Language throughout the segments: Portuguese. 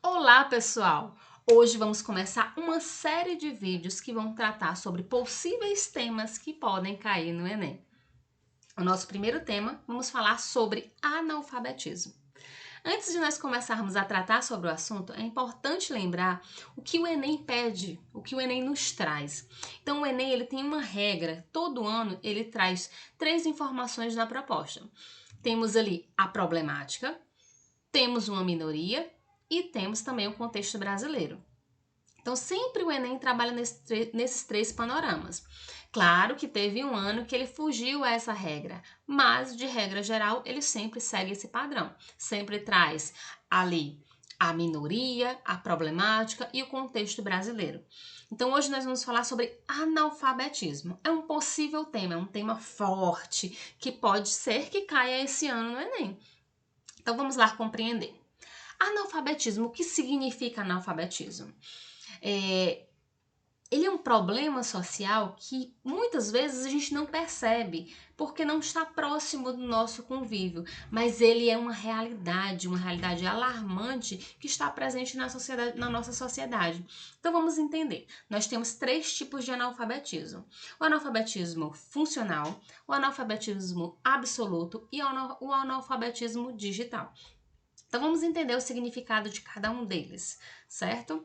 Olá, pessoal! Hoje vamos começar uma série de vídeos que vão tratar sobre possíveis temas que podem cair no Enem. O nosso primeiro tema, vamos falar sobre analfabetismo. Antes de nós começarmos a tratar sobre o assunto, é importante lembrar o que o Enem pede, o que o Enem nos traz. Então, o Enem ele tem uma regra, todo ano ele traz 3 informações na proposta. Temos ali a problemática, temos uma minoria e temos também o contexto brasileiro. Então, sempre o Enem trabalha nesses 3 panoramas. Claro que teve um ano que ele fugiu a essa regra, mas, de regra geral, ele sempre segue esse padrão. Sempre traz ali a minoria, a problemática e o contexto brasileiro. Então, hoje nós vamos falar sobre analfabetismo. É um possível tema, é um tema forte, que pode ser que caia esse ano no Enem. Então, vamos lá compreender. Analfabetismo, o que significa analfabetismo? Ele é um problema social que muitas vezes a gente não percebe, porque não está próximo do nosso convívio, mas ele é uma realidade alarmante que está presente na nossa sociedade. Então vamos entender. Nós temos 3 tipos de analfabetismo: o analfabetismo funcional, o analfabetismo absoluto e o analfabetismo digital. Então vamos entender o significado de cada um deles, certo?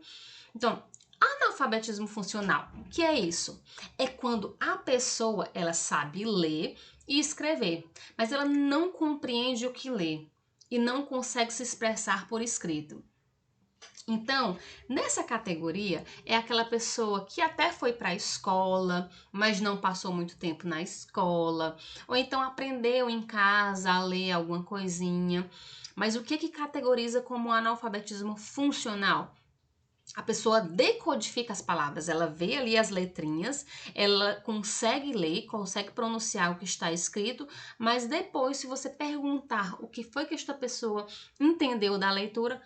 Então, analfabetismo funcional, o que é isso? É quando a pessoa ela sabe ler e escrever, mas ela não compreende o que lê e não consegue se expressar por escrito. Então, nessa categoria é aquela pessoa que até foi para a escola, mas não passou muito tempo na escola, ou então aprendeu em casa a ler alguma coisinha. Mas o que categoriza como analfabetismo funcional? A pessoa decodifica as palavras, ela vê ali as letrinhas, ela consegue ler, consegue pronunciar o que está escrito, mas depois, se você perguntar o que foi que esta pessoa entendeu da leitura,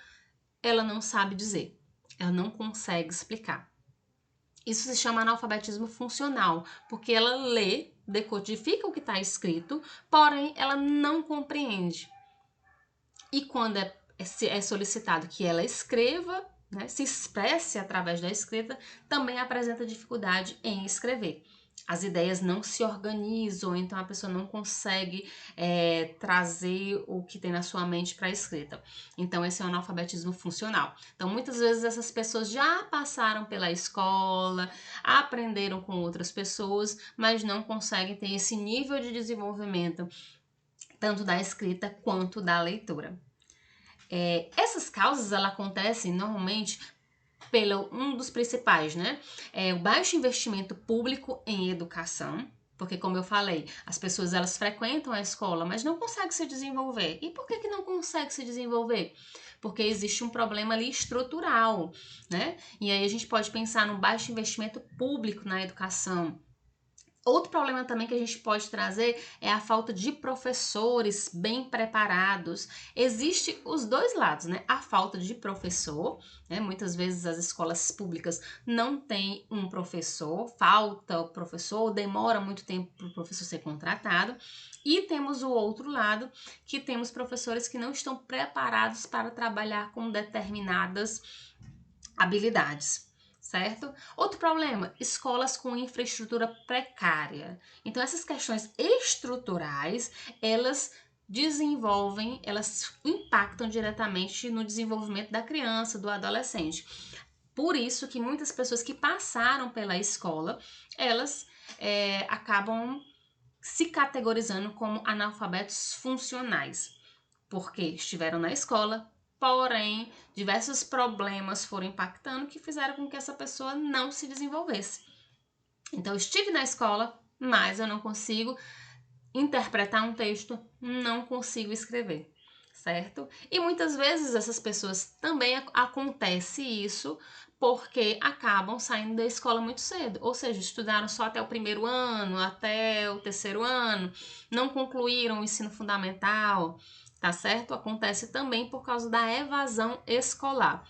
ela não sabe dizer, ela não consegue explicar. Isso se chama analfabetismo funcional, porque ela lê, decodifica o que está escrito, porém ela não compreende. E quando é solicitado que ela escreva, né, se expresse através da escrita, também apresenta dificuldade em escrever. As ideias não se organizam, então a pessoa não consegue trazer o que tem na sua mente para a escrita. Então, esse é o analfabetismo funcional. Então, muitas vezes essas pessoas já passaram pela escola, aprenderam com outras pessoas, mas não conseguem ter esse nível de desenvolvimento, tanto da escrita quanto da leitura. Essas causas ela acontecem normalmente pelo um dos principais, né? O baixo investimento público em educação, porque como eu falei, as pessoas elas frequentam a escola, mas não conseguem se desenvolver. E por que não consegue se desenvolver? Porque existe um problema ali estrutural, né? E aí a gente pode pensar no baixo investimento público na educação. Outro problema também que a gente pode trazer é a falta de professores bem preparados. Existe os dois lados, né? A falta de professor, né? Muitas vezes as escolas públicas não têm um professor, falta o professor, demora muito tempo para o professor ser contratado. E temos o outro lado, que temos professores que não estão preparados para trabalhar com determinadas habilidades. Certo? Outro problema, escolas com infraestrutura precária. Então, essas questões estruturais, elas elas impactam diretamente no desenvolvimento da criança, do adolescente. Por isso que muitas pessoas que passaram pela escola, elas acabam se categorizando como analfabetos funcionais, porque estiveram na escola, porém, diversos problemas foram impactando que fizeram com que essa pessoa não se desenvolvesse. Então, eu estive na escola, mas eu não consigo interpretar um texto, não consigo escrever, certo? E muitas vezes essas pessoas também acontece isso porque acabam saindo da escola muito cedo, ou seja, estudaram só até o primeiro ano, até o terceiro ano, não concluíram o ensino fundamental, tá certo? Acontece também por causa da evasão escolar.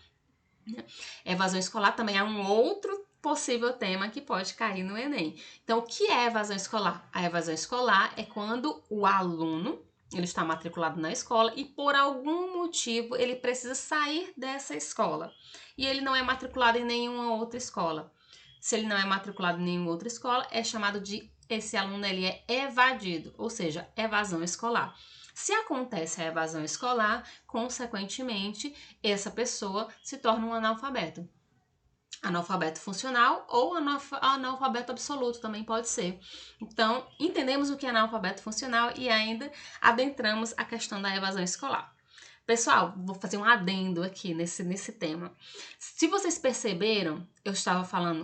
Evasão escolar também é um outro possível tema que pode cair no Enem. Então, o que é evasão escolar? A evasão escolar é quando o aluno ele está matriculado na escola e por algum motivo ele precisa sair dessa escola e ele não é matriculado em nenhuma outra escola. Se ele não é matriculado em nenhuma outra escola, é chamado de, esse aluno ele é evadido, ou seja, evasão escolar. Se acontece a evasão escolar, consequentemente, essa pessoa se torna um analfabeto. Analfabeto funcional ou analfabeto absoluto também pode ser. Então, entendemos o que é analfabeto funcional e ainda adentramos a questão da evasão escolar. Pessoal, vou fazer um adendo aqui nesse tema. Se vocês perceberam,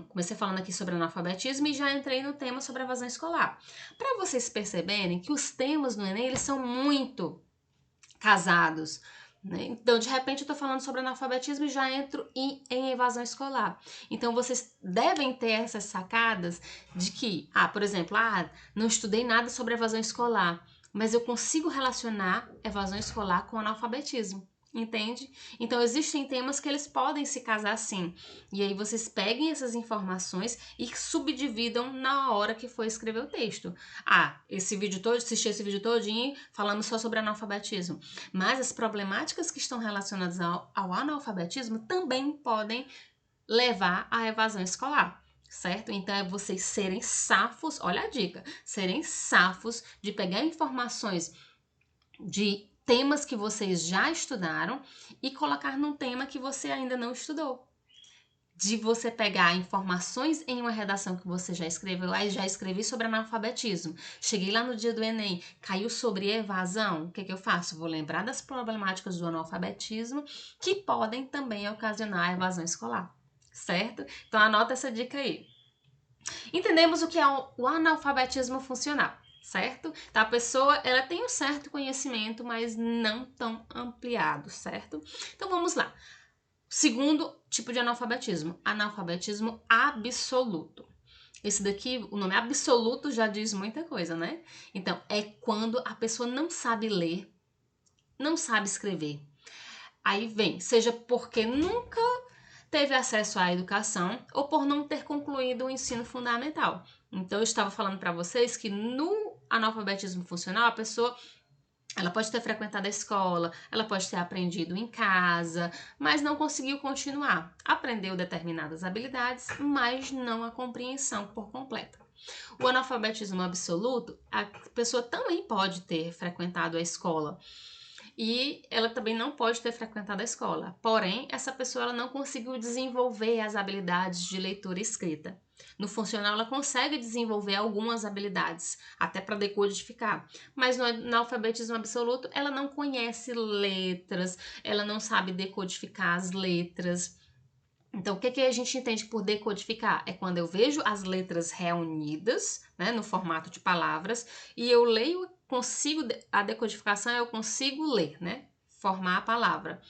comecei falando aqui sobre analfabetismo e já entrei no tema sobre evasão escolar. Para vocês perceberem que os temas no Enem, eles são muito casados, né? Então, de repente, eu tô falando sobre analfabetismo e já entro em evasão escolar. Então, vocês devem ter essas sacadas de que, por exemplo, não estudei nada sobre evasão escolar, mas eu consigo relacionar evasão escolar com analfabetismo, entende? Então, existem temas que eles podem se casar sim. E aí, vocês peguem essas informações e subdividam na hora que for escrever o texto. Assisti esse vídeo todinho falando só sobre analfabetismo. Mas as problemáticas que estão relacionadas ao analfabetismo também podem levar à evasão escolar, certo? Então é vocês serem safos, olha a dica, serem safos de pegar informações de temas que vocês já estudaram e colocar num tema que você ainda não estudou. De você pegar informações em uma redação que você já escreveu, já escrevi sobre analfabetismo, cheguei lá no dia do Enem, caiu sobre evasão, o que eu faço? Vou lembrar das problemáticas do analfabetismo que podem também ocasionar a evasão escolar, certo? Então anota essa dica aí. Entendemos o que é o analfabetismo funcional, certo? Então a pessoa, ela tem um certo conhecimento, mas não tão ampliado, certo? Então vamos lá. Segundo tipo de analfabetismo, analfabetismo absoluto. Esse daqui, o nome absoluto já diz muita coisa, né? Então, é quando a pessoa não sabe ler, não sabe escrever. Aí vem, seja porque nunca teve acesso à educação ou por não ter concluído o ensino fundamental. Então, eu estava falando para vocês que no analfabetismo funcional, a pessoa ela pode ter frequentado a escola, ela pode ter aprendido em casa, mas não conseguiu continuar. Aprendeu determinadas habilidades, mas não a compreensão por completo. O analfabetismo absoluto, a pessoa também pode ter frequentado a escola e ela também não pode ter frequentado a escola. Porém, essa pessoa ela não conseguiu desenvolver as habilidades de leitura e escrita. No funcional, ela consegue desenvolver algumas habilidades, até para decodificar. Mas no alfabetismo absoluto, ela não conhece letras, ela não sabe decodificar as letras. Então, o que a gente entende por decodificar? É quando eu vejo as letras reunidas, né, no formato de palavras, e eu leio, a decodificação eu consigo ler, né, formar a palavra.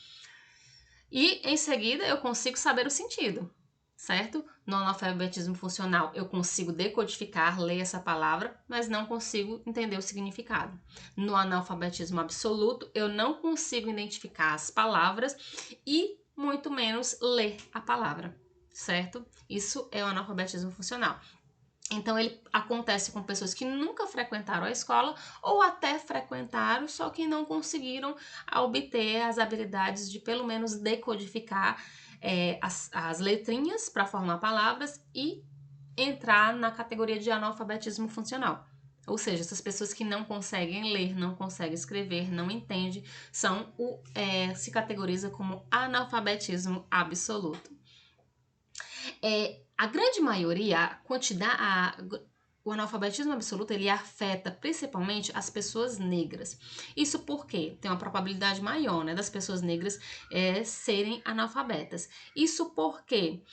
E, em seguida, eu consigo saber o sentido, certo? No analfabetismo funcional, eu consigo decodificar, ler essa palavra, mas não consigo entender o significado. No analfabetismo absoluto, eu não consigo identificar as palavras e muito menos ler a palavra, certo? Isso é o analfabetismo funcional. Então, ele acontece com pessoas que nunca frequentaram a escola ou até frequentaram, só que não conseguiram obter as habilidades de pelo menos decodificar as letrinhas para formar palavras e entrar na categoria de analfabetismo funcional. Ou seja, essas pessoas que não conseguem ler, não conseguem escrever, não entendem, se categoriza como analfabetismo absoluto. A grande maioria, o analfabetismo absoluto, ele afeta principalmente as pessoas negras. Isso porque tem uma probabilidade maior, né, das pessoas negras serem analfabetas. Isso porque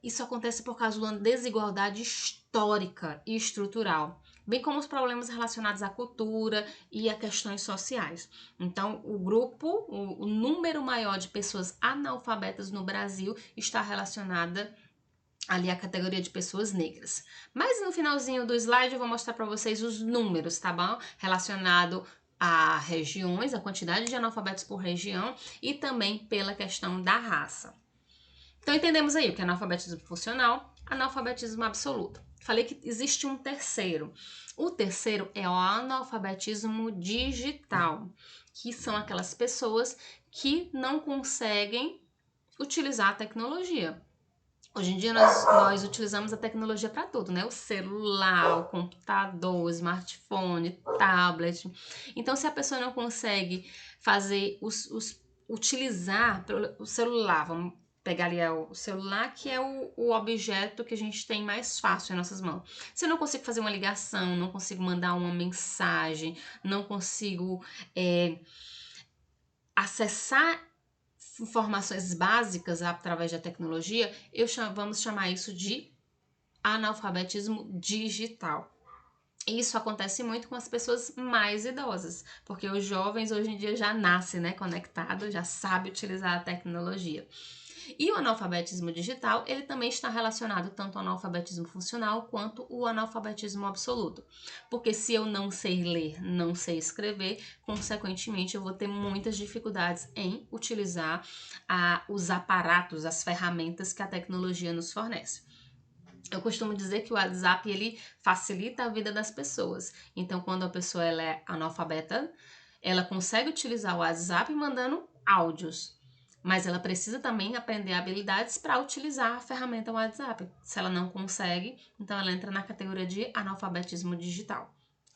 isso acontece por causa de uma desigualdade histórica e estrutural, bem como os problemas relacionados à cultura e a questões sociais. Então, o número maior de pessoas analfabetas no Brasil está relacionada ali a categoria de pessoas negras. Mas no finalzinho do slide eu vou mostrar para vocês os números, tá bom? Relacionado a regiões, a quantidade de analfabetos por região e também pela questão da raça. Então entendemos aí o que é analfabetismo funcional, analfabetismo absoluto. falei que existe um terceiro. O terceiro é o analfabetismo digital, que são aquelas pessoas que não conseguem utilizar a tecnologia. Hoje em dia nós utilizamos a tecnologia para tudo, né? O celular, o computador, o smartphone, tablet. Então, se a pessoa não consegue fazer utilizar o celular, vamos pegar ali o celular, que é o objeto que a gente tem mais fácil em nossas mãos. Se eu não consigo fazer uma ligação, não consigo mandar uma mensagem, não consigo acessar informações básicas através da tecnologia, vamos chamar isso de analfabetismo digital. Isso acontece muito com as pessoas mais idosas, porque os jovens hoje em dia já nascem, né, conectados, já sabem utilizar a tecnologia. E o analfabetismo digital, ele também está relacionado tanto ao analfabetismo funcional quanto o analfabetismo absoluto. Porque se eu não sei ler, não sei escrever, consequentemente eu vou ter muitas dificuldades em utilizar os aparatos, as ferramentas que a tecnologia nos fornece. Eu costumo dizer que o WhatsApp, ele facilita a vida das pessoas. Então, quando a pessoa ela é analfabeta, ela consegue utilizar o WhatsApp mandando áudios. Mas ela precisa também aprender habilidades para utilizar a ferramenta WhatsApp. Se ela não consegue, então ela entra na categoria de analfabetismo digital,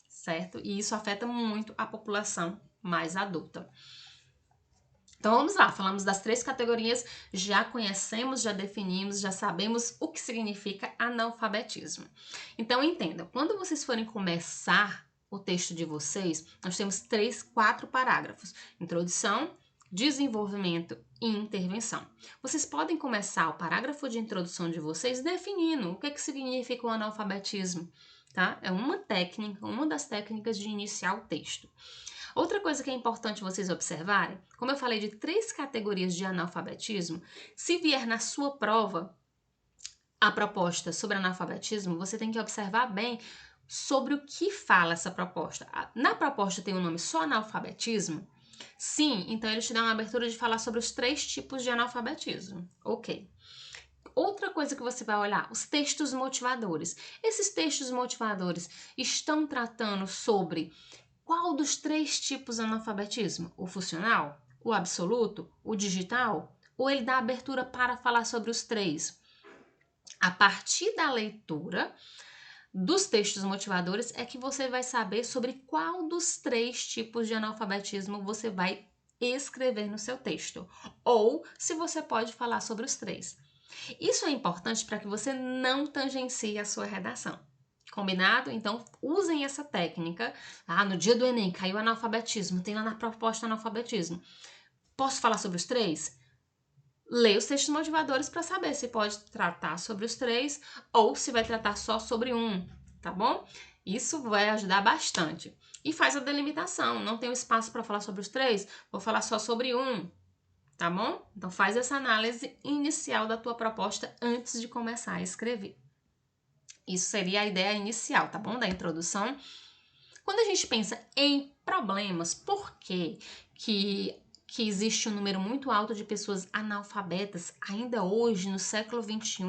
certo? E isso afeta muito a população mais adulta. Então vamos lá, falamos das 3 categorias, já conhecemos, já definimos, já sabemos o que significa analfabetismo. Então entendam, quando vocês forem começar o texto de vocês, nós temos 4 parágrafos: introdução, desenvolvimento e intervenção. Vocês podem começar o parágrafo de introdução de vocês definindo o que significa o analfabetismo, tá? É uma técnica, uma das técnicas de iniciar o texto. Outra coisa que é importante vocês observarem, como eu falei de 3 categorias de analfabetismo, se vier na sua prova a proposta sobre analfabetismo, você tem que observar bem sobre o que fala essa proposta. Na proposta tem o nome só analfabetismo? Sim, então ele te dá uma abertura de falar sobre os 3 tipos de analfabetismo. Ok. Outra coisa que você vai olhar, os textos motivadores. Esses textos motivadores estão tratando sobre qual dos 3 tipos de analfabetismo? O funcional? O absoluto? O digital? Ou ele dá abertura para falar sobre os 3? A partir da leitura dos textos motivadores é que você vai saber sobre qual dos 3 tipos de analfabetismo você vai escrever no seu texto. Ou se você pode falar sobre os 3. Isso é importante para que você não tangencie a sua redação. Combinado? Então, usem essa técnica. No dia do Enem, caiu analfabetismo, tem lá na proposta analfabetismo. Posso falar sobre os 3? Leia os textos motivadores para saber se pode tratar sobre os 3 ou se vai tratar só sobre um, tá bom? Isso vai ajudar bastante. E faz a delimitação. Não tenho espaço para falar sobre os 3, vou falar só sobre um, tá bom? Então, faz essa análise inicial da tua proposta antes de começar a escrever. Isso seria a ideia inicial, tá bom? Da introdução. Quando a gente pensa em problemas, por que existe um número muito alto de pessoas analfabetas ainda hoje, no século XXI,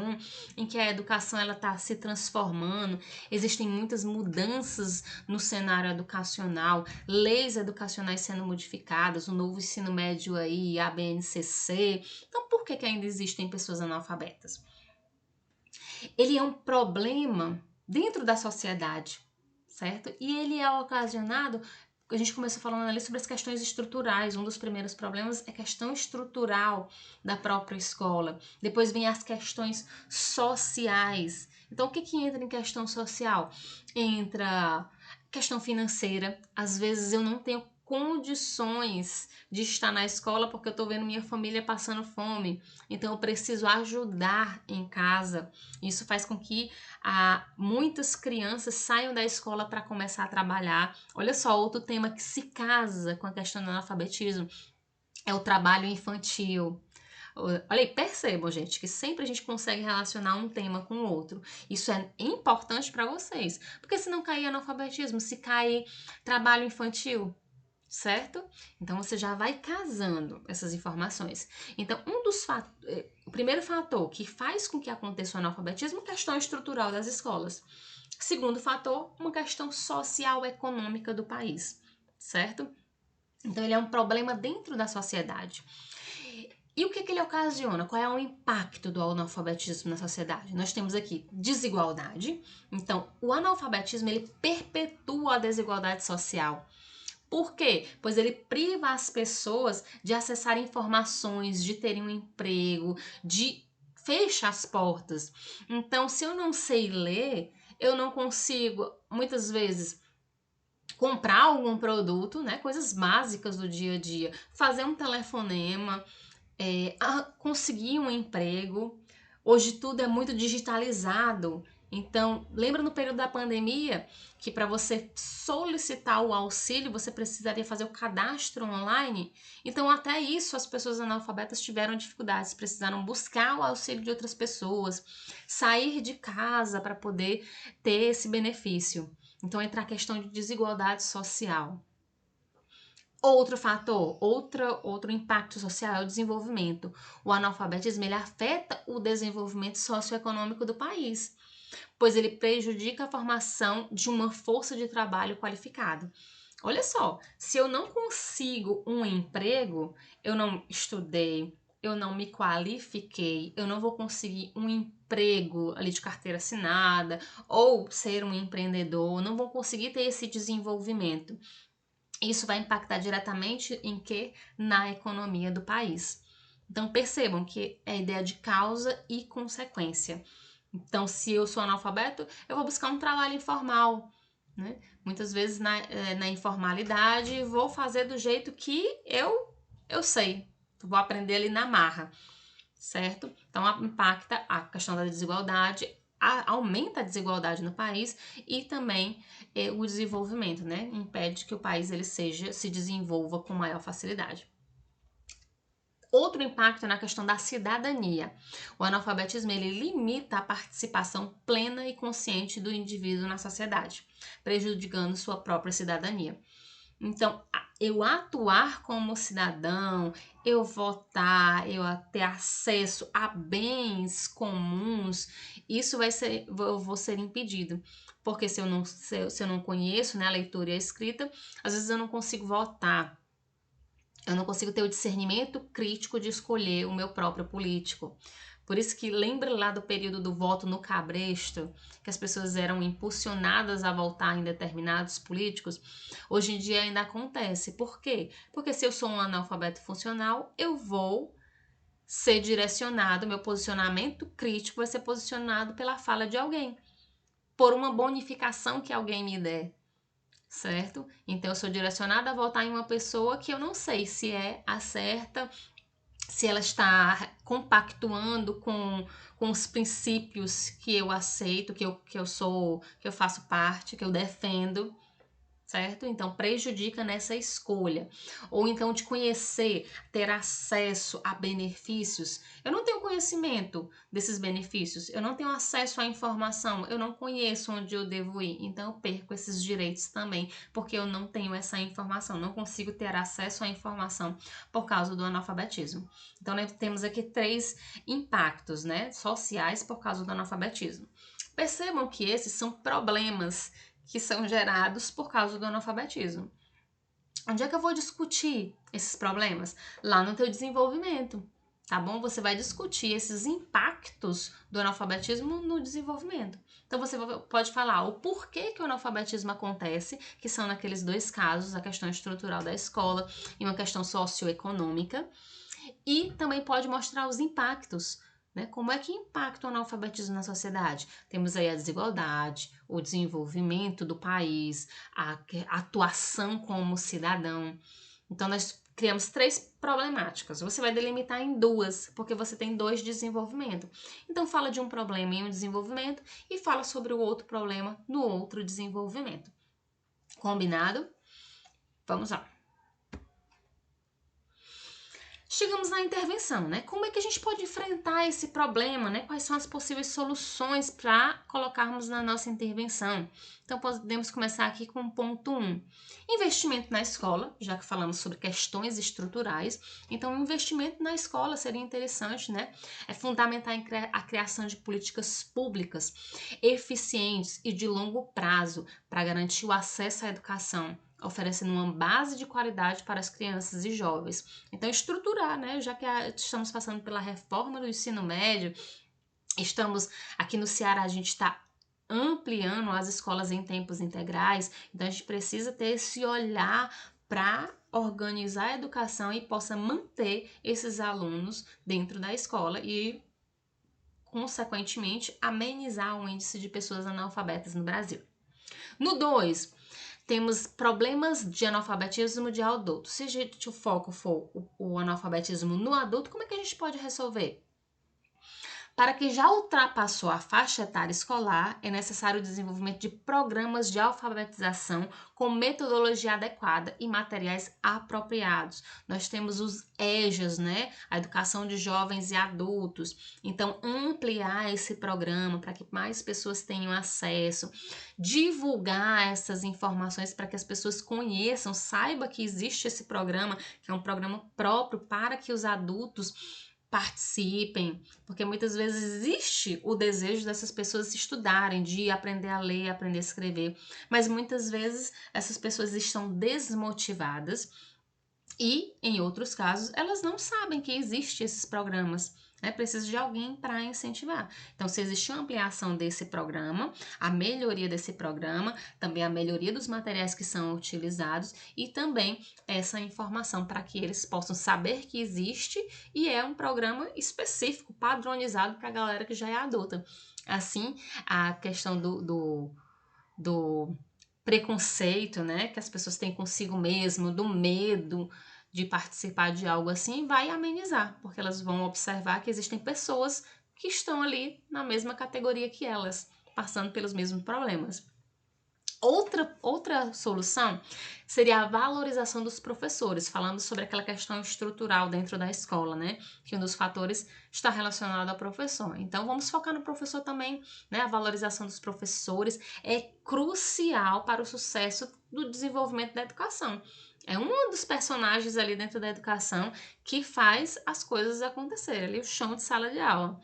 em que a educação está se transformando, existem muitas mudanças no cenário educacional, leis educacionais sendo modificadas, o novo ensino médio aí, a BNCC. Então, por que ainda existem pessoas analfabetas? Ele é um problema dentro da sociedade, certo? E ele é ocasionado, a gente começou falando ali sobre as questões estruturais. Um dos primeiros problemas é a questão estrutural da própria escola. Depois vem as questões sociais. Então, o que entra em questão social? Entra questão financeira. Às vezes eu não tenho condições de estar na escola porque eu estou vendo minha família passando fome. Então, eu preciso ajudar em casa. Isso faz com que muitas crianças saiam da escola para começar a trabalhar. Olha só, outro tema que se casa com a questão do analfabetismo é o trabalho infantil. Olha aí, percebam, gente, que sempre a gente consegue relacionar um tema com o outro. Isso é importante para vocês. Porque se não cair analfabetismo, se cair trabalho infantil, certo? Então você já vai casando essas informações. Então, o primeiro fator que faz com que aconteça o analfabetismo é a questão estrutural das escolas. Segundo fator, uma questão social econômica do país, certo? Então ele é um problema dentro da sociedade. E o que ele ocasiona? Qual é o impacto do analfabetismo na sociedade? Nós temos aqui desigualdade. Então, o analfabetismo ele perpetua a desigualdade social. Por quê? Pois ele priva as pessoas de acessar informações, de terem um emprego, de fecha as portas. Então, se eu não sei ler, eu não consigo, muitas vezes, comprar algum produto, né? Coisas básicas do dia a dia, fazer um telefonema, conseguir um emprego. Hoje tudo é muito digitalizado. Então, lembra no período da pandemia que para você solicitar o auxílio você precisaria fazer o cadastro online? Então, até isso as pessoas analfabetas tiveram dificuldades, precisaram buscar o auxílio de outras pessoas, sair de casa para poder ter esse benefício. Então, entra a questão de desigualdade social. Outro fator, outro impacto social é o desenvolvimento. O analfabetismo ele afeta o desenvolvimento socioeconômico do país, pois ele prejudica a formação de uma força de trabalho qualificada. Olha só, se eu não consigo um emprego, eu não estudei, eu não me qualifiquei, eu não vou conseguir um emprego ali de carteira assinada ou ser um empreendedor, não vou conseguir ter esse desenvolvimento. Isso vai impactar diretamente em quê? Na economia do país. Então percebam que é a ideia de causa e consequência. Então, se eu sou analfabeto, eu vou buscar um trabalho informal, né? Muitas vezes na informalidade, vou fazer do jeito que eu sei. Vou aprender ali na marra, certo? Então, impacta a questão da desigualdade, aumenta a desigualdade no país e também o desenvolvimento, né? Impede que o país ele se desenvolva com maior facilidade. Outro impacto é na questão da cidadania. O analfabetismo ele limita a participação plena e consciente do indivíduo na sociedade, prejudicando sua própria cidadania. Então, eu atuar como cidadão, eu votar, eu ter acesso a bens comuns, eu vou ser impedido. Porque se eu não conheço, né, a leitura e a escrita, às vezes eu não consigo votar. Eu não consigo ter o discernimento crítico de escolher o meu próprio político. Por isso que lembra lá do período do voto no cabresto, que as pessoas eram impulsionadas a votar em determinados políticos. Hoje em dia ainda acontece. Por quê? Porque se eu sou um analfabeto funcional, eu vou ser direcionado, meu posicionamento crítico vai ser posicionado pela fala de alguém, por uma bonificação que alguém me der, certo? Então eu sou direcionada a votar em uma pessoa que eu não sei se é a certa, se ela está compactuando com os princípios que eu aceito, que eu faço parte, que eu defendo, certo? Então prejudica nessa escolha. Ou então de conhecer, ter acesso a benefícios. Eu não tenho conhecimento desses benefícios, eu não tenho acesso à informação, eu não conheço onde eu devo ir, então eu perco esses direitos também, porque eu não tenho essa informação, não consigo ter acesso à informação por causa do analfabetismo. Então nós temos aqui 3 impactos, né, sociais por causa do analfabetismo. Percebam que esses são problemas que são gerados por causa do analfabetismo. Onde é que eu vou discutir esses problemas? Lá no teu desenvolvimento, tá bom? Você vai discutir esses impactos do analfabetismo no desenvolvimento. Então você pode falar o porquê que o analfabetismo acontece, que são naqueles 2 casos, a questão estrutural da escola e uma questão socioeconômica, e também pode mostrar os impactos, né? Como é que impacta o analfabetismo na sociedade? Temos aí a desigualdade, o desenvolvimento do país, a atuação como cidadão. Então, nós criamos 3 problemáticas. Você vai delimitar em 2, porque você tem 2 desenvolvimentos. Então, fala de um problema em um desenvolvimento e fala sobre o outro problema no outro desenvolvimento. Combinado? Vamos lá. chegamos na intervenção, né? Como é que a gente pode enfrentar esse problema, né? Quais são as possíveis soluções para colocarmos na nossa intervenção? Então, podemos começar aqui com o ponto 1. Investimento na escola, já que falamos sobre questões estruturais. Então, o investimento na escola seria interessante, né? É fundamental a criação de políticas públicas eficientes e de longo prazo para garantir o acesso à educação, oferecendo uma base de qualidade para as crianças e jovens. Então, estruturar, né? Já que estamos passando pela reforma do ensino médio, estamos aqui no Ceará, a gente está ampliando as escolas em tempos integrais, então a gente precisa ter esse olhar para organizar a educação e possa manter esses alunos dentro da escola e, consequentemente, amenizar o índice de pessoas analfabetas no Brasil. No 2, temos problemas de analfabetismo de adulto. Se o foco for o analfabetismo no adulto, como é que a gente pode resolver? Para quem já ultrapassou a faixa etária escolar, é necessário o desenvolvimento de programas de alfabetização com metodologia adequada e materiais apropriados. Nós temos os EJAs, né? A educação de jovens e adultos. Então, ampliar esse programa para que mais pessoas tenham acesso, divulgar essas informações para que as pessoas conheçam, saibam que existe esse programa, que é um programa próprio para que os adultos participem, porque muitas vezes existe o desejo dessas pessoas estudarem, de aprender a ler, aprender a escrever, mas muitas vezes essas pessoas estão desmotivadas e, em outros casos, elas não sabem que existem esses programas. Precisa de alguém para incentivar. Então, se existe uma ampliação desse programa, a melhoria desse programa, também a melhoria dos materiais que são utilizados e também essa informação para que eles possam saber que existe e é um programa específico, padronizado para a galera que já é adulta. Assim, a questão do preconceito, né, que as pessoas têm consigo mesmo, do medo de participar de algo assim, vai amenizar, porque elas vão observar que existem pessoas que estão ali na mesma categoria que elas, passando pelos mesmos problemas. Outra solução seria a valorização dos professores, falando sobre aquela questão estrutural dentro da escola, né? Que um dos fatores está relacionado ao professor. Então, vamos focar no professor também, né? A valorização dos professores é crucial para o sucesso do desenvolvimento da educação. É um dos personagens ali dentro da educação que faz as coisas acontecerem, ali o chão de sala de aula.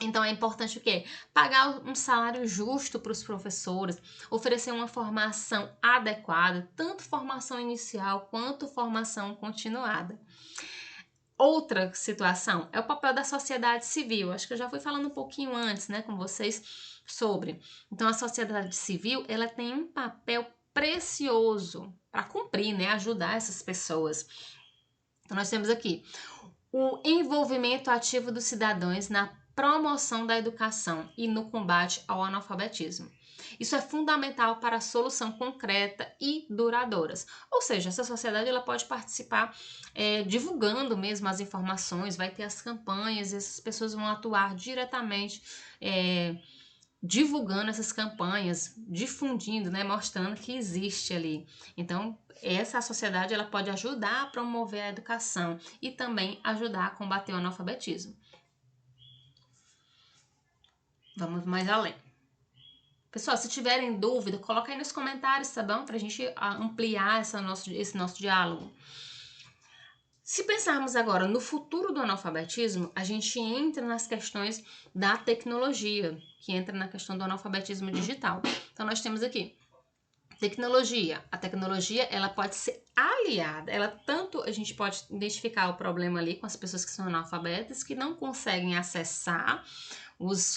Então é importante o quê? Pagar um salário justo para os professores, oferecer uma formação adequada, tanto formação inicial quanto formação continuada. Outra situação é o papel da sociedade civil. Acho que eu já fui falando um pouquinho antes, né, com vocês sobre. Então a sociedade civil, ela tem um papel precioso para cumprir, né, ajudar essas pessoas. Então nós temos aqui o envolvimento ativo dos cidadãos na promoção da educação e no combate ao analfabetismo. Isso é fundamental para a solução concreta e duradouras. Ou seja, essa sociedade ela pode participar divulgando mesmo as informações, vai ter as campanhas, essas pessoas vão atuar diretamente divulgando essas campanhas, difundindo, né, mostrando que existe ali. Então, essa sociedade ela pode ajudar a promover a educação e também ajudar a combater o analfabetismo. Vamos mais além. Pessoal, se tiverem dúvida, coloca aí nos comentários, tá bom? Pra gente ampliar esse nosso diálogo. Se pensarmos agora no futuro do analfabetismo, a gente entra nas questões da tecnologia, que entra na questão do analfabetismo digital. Então, nós temos aqui tecnologia. A tecnologia, ela pode ser aliada. A gente pode identificar o problema ali com as pessoas que são analfabetas, que não conseguem acessar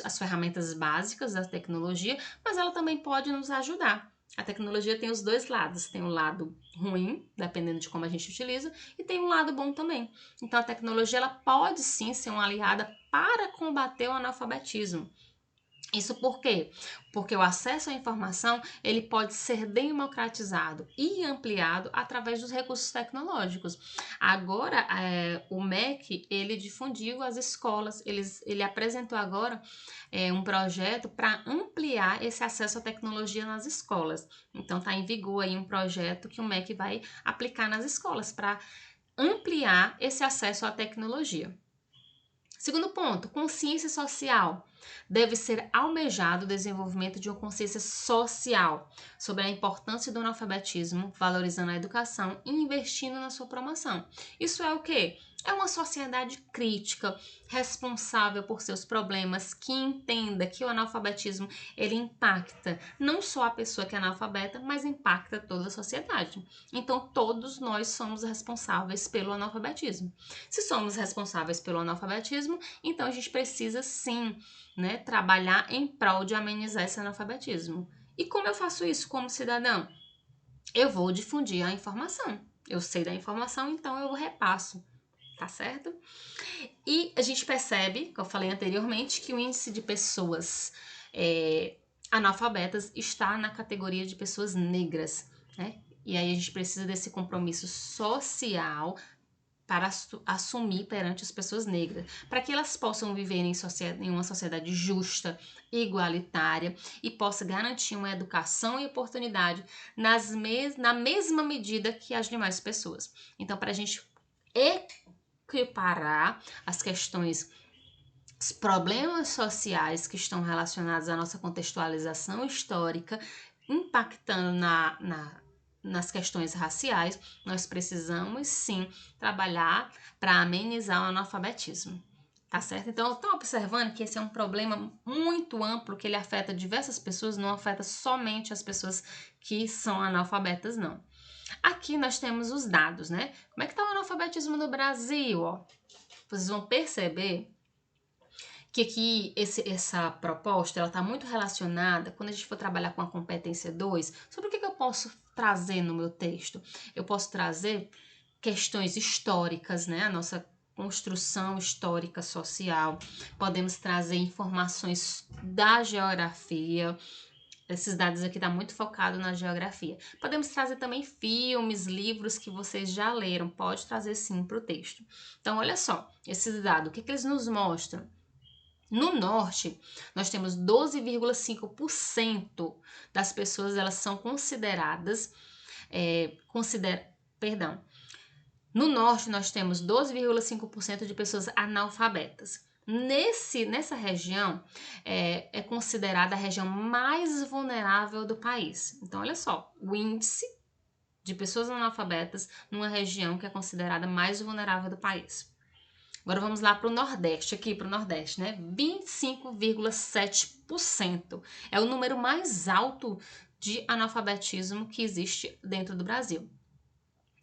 as ferramentas básicas da tecnologia, mas ela também pode nos ajudar. A tecnologia tem os dois lados, tem um lado ruim, dependendo de como a gente utiliza, e tem um lado bom também. Então a tecnologia ela pode sim ser uma aliada para combater o analfabetismo. Isso por quê? Porque o acesso à informação ele pode ser democratizado e ampliado através dos recursos tecnológicos. Agora, o MEC ele difundiu as escolas, ele apresentou agora um projeto para ampliar esse acesso à tecnologia nas escolas. Então, está em vigor aí um projeto que o MEC vai aplicar nas escolas para ampliar esse acesso à tecnologia. Segundo ponto, consciência social. Deve ser almejado o desenvolvimento de uma consciência social sobre a importância do analfabetismo, valorizando a educação e investindo na sua promoção. Isso é o quê? É uma sociedade crítica, responsável por seus problemas, que entenda que o analfabetismo ele impacta não só a pessoa que é analfabeta, mas impacta toda a sociedade. Então, todos nós somos responsáveis pelo analfabetismo. Se somos responsáveis pelo analfabetismo, então a gente precisa sim, né, trabalhar em prol de amenizar esse analfabetismo. E como eu faço isso como cidadão? Eu vou difundir a informação. Eu sei da informação, então eu repasso, tá certo? E a gente percebe, como eu falei anteriormente, que o índice de pessoas analfabetas está na categoria de pessoas negras, né? E aí a gente precisa desse compromisso social para assumir perante as pessoas negras, para que elas possam viver em uma sociedade justa, igualitária e possa garantir uma educação e oportunidade na mesma medida que as demais pessoas. Então, para a gente equiparar as questões, os problemas sociais que estão relacionados à nossa contextualização histórica, impactando nas questões raciais, nós precisamos sim trabalhar para amenizar o analfabetismo. Tá certo? Então, estão observando que esse é um problema muito amplo, que ele afeta diversas pessoas, não afeta somente as pessoas que são analfabetas, não. Aqui nós temos os dados, né? Como é que está o analfabetismo no Brasil? Ó? Vocês vão perceber que aqui essa proposta ela está muito relacionada, quando a gente for trabalhar com a competência 2, sobre o que eu posso trazer no meu texto. Eu posso trazer questões históricas, né? A nossa construção histórica social. Podemos trazer informações da geografia. Esses dados aqui tá muito focado na geografia. Podemos trazer também filmes, livros que vocês já leram. Pode trazer sim para o texto. Então, olha só, esses dados, o que eles nos mostram? No norte, nós temos 12,5% das pessoas, elas são consideradas, perdão. No norte, nós temos 12,5% de pessoas analfabetas. Nessa região, é considerada a região mais vulnerável do país. Então, olha só, o índice de pessoas analfabetas numa região que é considerada mais vulnerável do país. Agora vamos lá para o Nordeste, né? 25,7%. É o número mais alto de analfabetismo que existe dentro do Brasil.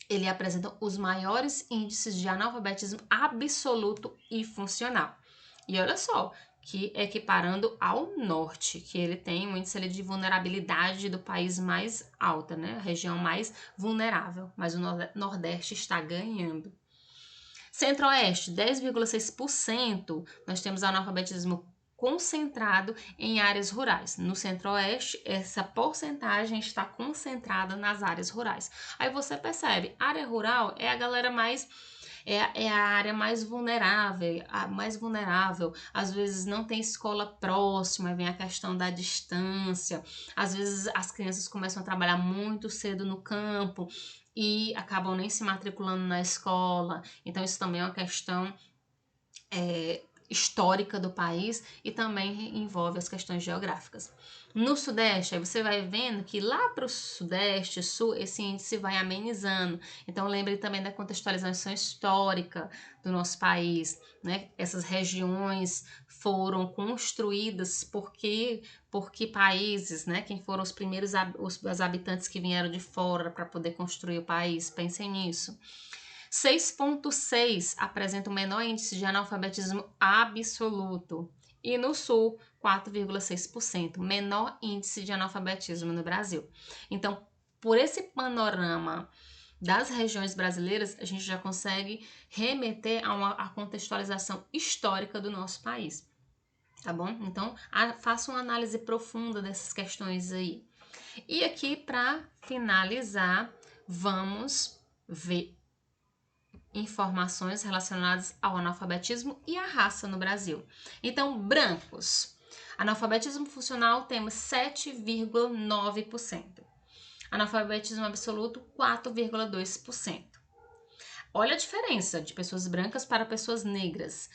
Ele apresenta os maiores índices de analfabetismo absoluto e funcional. E olha só, que equiparando ao Norte, que ele tem um índice de vulnerabilidade do país mais alta, né? A região mais vulnerável, mas o Nordeste está ganhando. Centro-Oeste, 10,6%, nós temos analfabetismo concentrado em áreas rurais. No Centro-Oeste, essa porcentagem está concentrada nas áreas rurais. Aí você percebe, área rural é a galera mais é a área mais vulnerável, às vezes não tem escola próxima, vem a questão da distância, às vezes as crianças começam a trabalhar muito cedo no campo e acabam nem se matriculando na escola, então isso também é uma questão histórica do país e também envolve as questões geográficas. No Sudeste, aí você vai vendo que lá para o Sudeste, Sul, esse índice vai amenizando. Então, lembre também da contextualização histórica do nosso país, né? Essas regiões foram construídas por que países, né? Quem foram os primeiros os habitantes que vieram de fora para poder construir o país? Pensem nisso. 6,6 apresenta o menor índice de analfabetismo absoluto. E no Sul, 4,6%, menor índice de analfabetismo no Brasil. Então, por esse panorama das regiões brasileiras, a gente já consegue remeter a contextualização histórica do nosso país. Tá bom? Então, faça uma análise profunda dessas questões aí. E aqui, para finalizar, vamos ver informações relacionadas ao analfabetismo e à raça no Brasil. Então, brancos. Analfabetismo funcional temos 7,9%. Analfabetismo absoluto, 4,2%. olha a diferença de pessoas brancas para pessoas negras.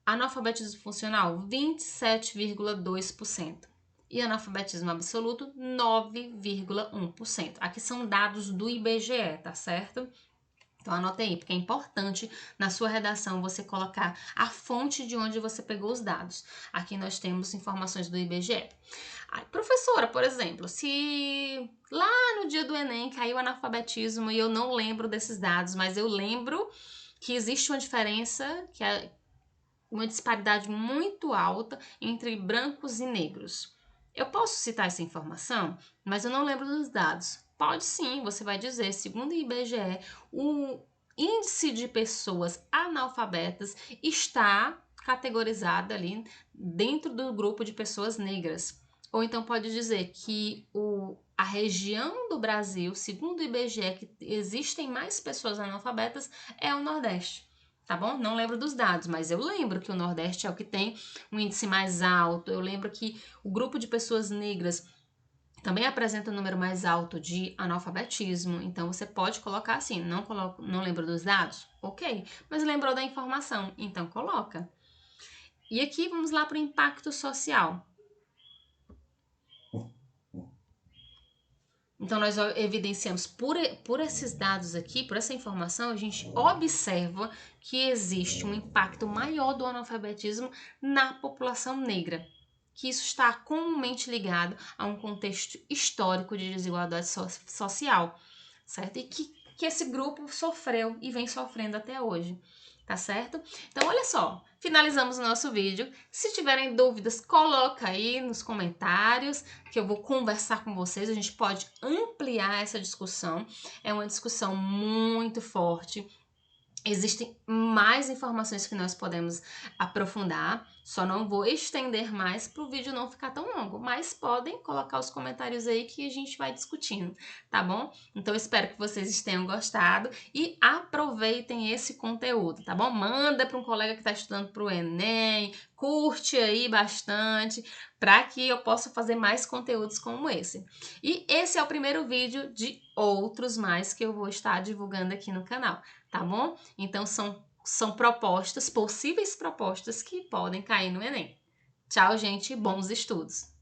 Analfabetismo funcional, 27,2%. E analfabetismo absoluto, 9,1%. Aqui são dados do IBGE, tá certo? Então anota aí, porque é importante na sua redação você colocar a fonte de onde você pegou os dados. Aqui nós temos informações do IBGE. Professora, por exemplo, se lá no dia do Enem caiu analfabetismo e eu não lembro desses dados, mas eu lembro que existe uma diferença, que é uma disparidade muito alta entre brancos e negros. Eu posso citar essa informação, mas eu não lembro dos dados. Pode sim, você vai dizer, segundo o IBGE, o índice de pessoas analfabetas está categorizado ali dentro do grupo de pessoas negras. Ou então pode dizer que a região do Brasil, segundo o IBGE, que existem mais pessoas analfabetas, é o Nordeste. Tá bom? Não lembro dos dados, mas eu lembro que o Nordeste é o que tem um índice mais alto. Eu lembro que o grupo de pessoas negras também apresenta um número mais alto de analfabetismo. Então você pode colocar assim, não lembro dos dados? Ok, mas lembrou da informação, então coloca. E aqui vamos lá para o impacto social. Então, nós evidenciamos por esses dados aqui, por essa informação, a gente observa que existe um impacto maior do analfabetismo na população negra, que isso está comumente ligado a um contexto histórico de desigualdade social, certo? E que esse grupo sofreu e vem sofrendo até hoje, tá certo? Então, olha só, finalizamos o nosso vídeo. Se tiverem dúvidas, coloca aí nos comentários que eu vou conversar com vocês. A gente pode ampliar essa discussão. É uma discussão muito forte. Existem mais informações que nós podemos aprofundar, só não vou estender mais para o vídeo não ficar tão longo, mas podem colocar os comentários aí que a gente vai discutindo, tá bom? Então espero que vocês tenham gostado e aproveitem esse conteúdo, tá bom? Manda para um colega que está estudando para o Enem, curte aí bastante, para que eu possa fazer mais conteúdos como esse. E esse é o primeiro vídeo de outros mais que eu vou estar divulgando aqui no canal, tá bom? Então são propostas, possíveis propostas que podem cair no Enem. Tchau, gente, bons estudos!